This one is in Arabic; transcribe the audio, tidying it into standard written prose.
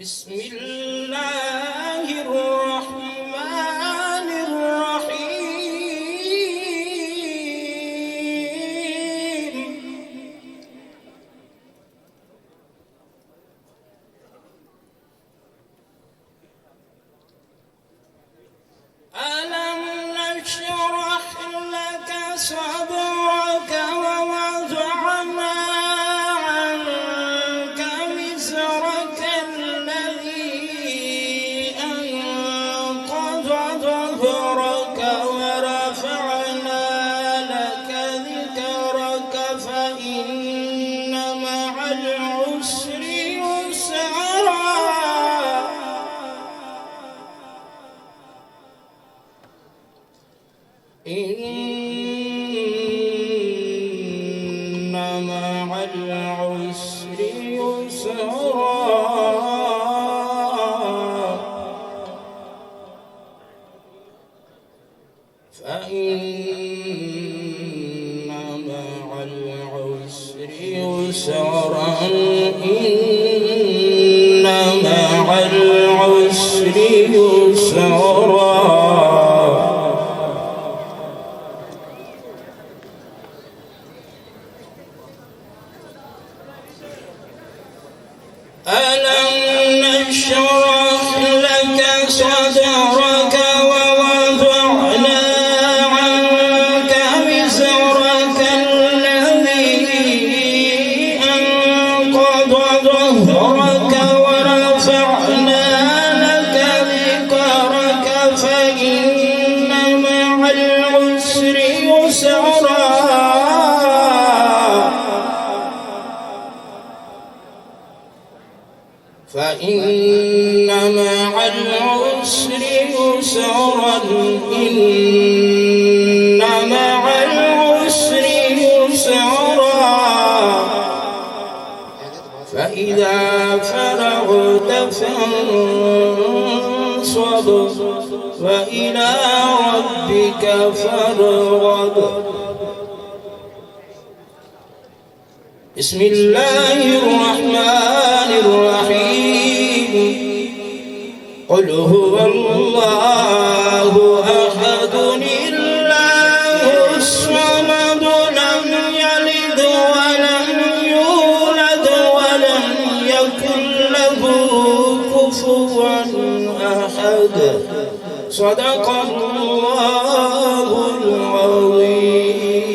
بسم الله الرحمن الرحيم. ألم نشرح لك صدرك ووضعنا عنك وزرك الذي أنقض ظهرك ورفعنا لك ذكرك فإن مع العسر يسرا إن مع العسر يسرا فإن مع العسر يسرا إن مع العسر يسرا. ألم نشرح لك صدرك ووضعنا عنك وزرك الذي أنقض ظهرك ورفعنا لك ذكرك فإن مع العسر يسرا فإن مع العسر يسرا إن مع العسر يسرا فإذا فرغت فانصب وإلى ربك فارغب. بسم الله الرحمن الرحيم. قل هو الله أحد الله الصمد لم يلد ولم يولد ولم يكن له كفوا أحد. صدق الله العظيم.